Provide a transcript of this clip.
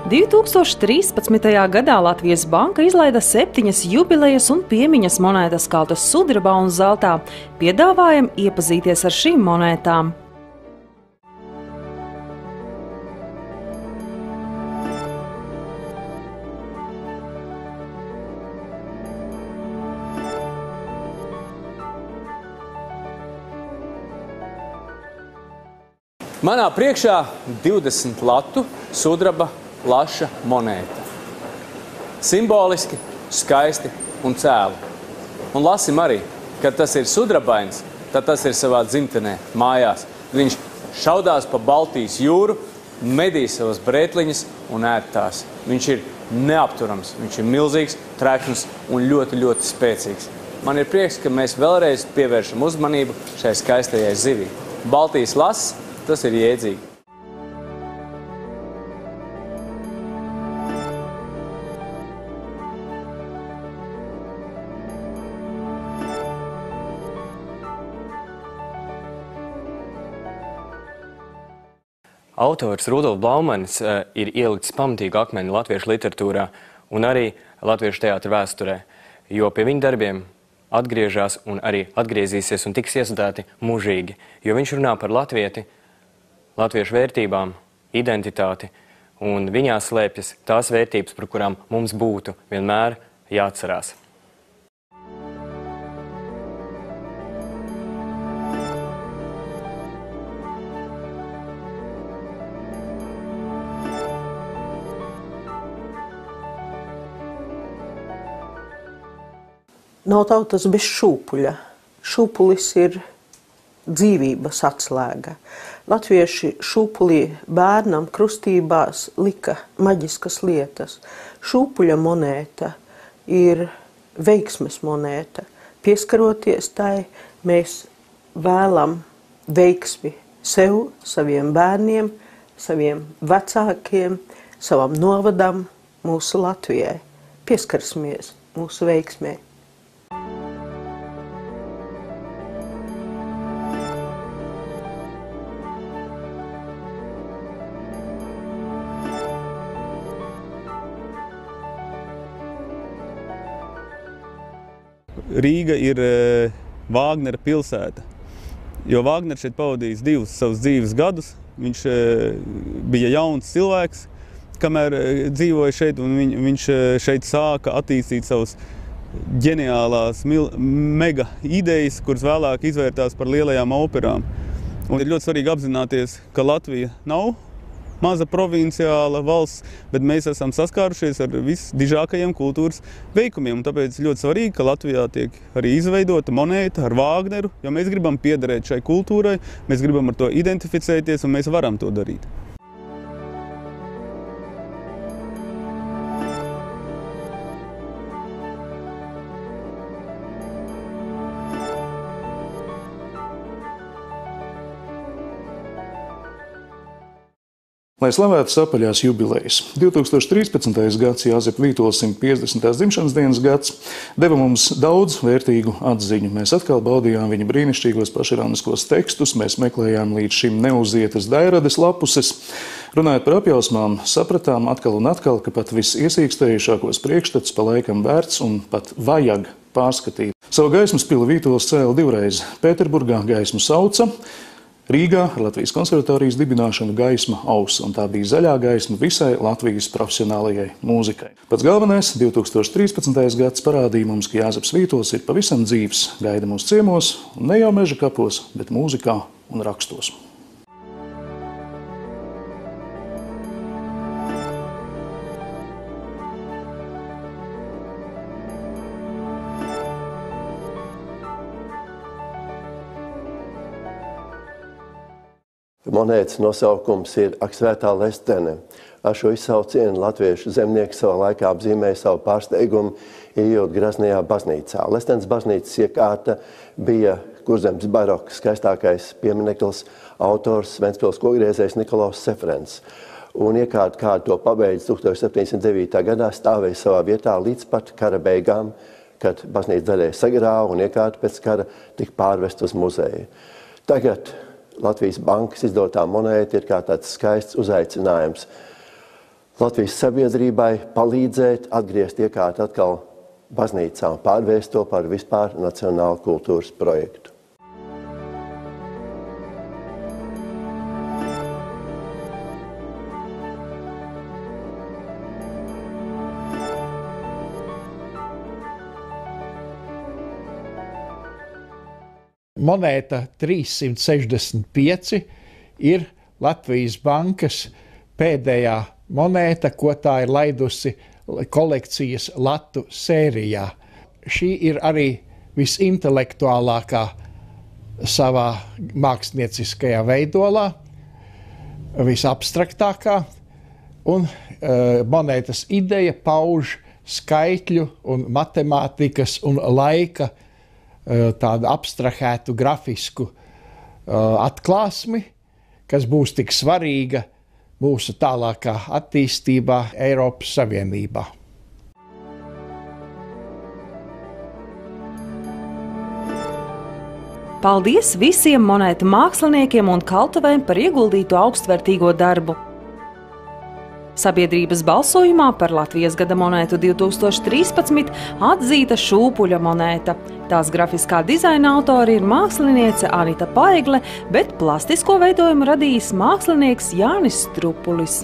2013. gadā Latvijas Banka izlaida 7 jubilejas un piemiņas monētas kaltas sudrabā un zeltā. Piedāvājam iepazīties ar šīm monētām. Manā priekšā 20 latu sudraba laša monēta. Simboliski, skaisti un cēli. Un lasim arī, kad tas ir sudrabains, tad tas ir savā dzimtenē, mājās. Viņš šaudās pa Baltijas jūru, medī savas brētliņas un ēd tās. Viņš ir neapturams, viņš ir milzīgs, trekns un ļoti, ļoti spēcīgs. Man ir prieks, ka mēs vēlreiz pievēršam uzmanību šai skaistajai zivī. Baltijas lass, tas ir jēdzīgi. Autors Rudolfs Blaumanis ir ielicis pamatīgu akmeni latviešu literatūrā un arī latviešu teātra vēsturē, jo pie viņa darbiem atgriežas un arī atgriezīsies un tiks iestudēti mūžīgi, jo viņš runā par latvieti, latviešu vērtībām, identitāti, un viņā slēpjas tās vērtības, par kurām mums būtu vienmēr jāatcerās. Nav tautas bez šūpuļa. Šūpulis ir dzīvības atslēga. Latvieši šūpulī bērnam krustībās lika maģiskas lietas. Šūpuļa monēta ir veiksmes monēta. Pieskaroties tai, mēs vēlam veiksmi sev, saviem bērniem, saviem vecākiem, savam novadam, mūsu Latvijai. Pieskarsimies mūsu veiksmē. Rīga ir Vāgnera pilsēta, jo Vāgners šeit pavadījis 2 savus dzīves gadus. Viņš bija jauns cilvēks, kamēr dzīvoja šeit, un viņš šeit sāka attīstīt savus ģeniālās mega idejas, kuras vēlāk izvērtās par lielajām operām. Un ir ļoti svarīgi apzināties, ka Latvija nav maza provinciāla valsts, bet mēs esam saskārušies ar visdižākajiem kultūras veikumiem. Un tāpēc ļoti svarīgi, ka Latvijā tiek arī izveidota monēta ar Vāgneru, jo mēs gribam piederēt šai kultūrai, mēs gribam ar to identificēties un mēs varam to darīt. Lai slavētu sapaļās jubilejas. 2013. gads, Jāzepa Vītola 150. dzimšanas dienas gads, deva mums daudz vērtīgu atziņu. Mēs atkal baudījām viņa brīnišķīgos pašironiskos tekstus, mēs meklējām līdz šim neuzietas dairades lapuses. Runājot par apjausmām, sapratām atkal un atkal, ka pat visiesīkstējušākos priekšstats pa laikam vērts un pat vajag pārskatīt. Savu gaismas pili Vītols cēla 2 reiz. Pēterburgā gaismu sauca, Rīgā ar Latvijas konservatorijas dibināšanu gaisma ausa, un tā bija zaļā gaisma visai Latvijas profesionālajai mūzikai. Pats galvenais 2013. gads parādīja mums, ka Jāzeps Vītols ir pavisam dzīvs, gaida mūs ciemos, un ne jau meža kapos, bet mūzikā un rakstos. Monētas nosaukums ir Ak svētā Lestene. Ar šo izsaucienu latviešu zemnieki savā laikā apzīmēja savu pārsteigumu, ieejot Graznajā baznīcā. Lestenes baznīcas iekārta bija Kurzemes baroka skaistākais piemineklis, autors Ventspils kogriezējs Nikolaus Sefrens. Un iekārta, kā to pabeidz 1709. gadā, stāvēja savā vietā līdz pat kara beigām, kad baznīca daļēji sagrāva un iekārta pēc kara tika pārvest uz muzeju. Tagad Latvijas bankas izdotā monēta ir kā tāds skaists uzaicinājums Latvijas sabiedrībai palīdzēt atgriezt iekārtu atkal baznīcā un pārvērst to par vispār nacionālu kultūras projektu. Monēta 365 ir Latvijas bankas pēdējā monēta, ko tā ir laidusi kolekcijas latu sērijā. Šī ir arī visintelektuālākā savā mākslinieckajā veidolā, visabstraktākā, un monētas ideja pauž skaitļu un matemātikas un laika tādu abstrahētu grafisku atklāsmi, kas būs tik svarīga mūsu tālākā attīstībā Eiropas Savienībā. Paldies visiem monētu māksliniekiem un kaltuvēm par ieguldīto augstvērtīgo darbu. Sabiedrības balsojumā par Latvijas gada monētu 2013 atzīta šūpuļa monēta. Tās grafiskā dizaina autori ir māksliniece Anita Paigle, bet plastisko veidojumu radījis mākslinieks Jānis Strupulis.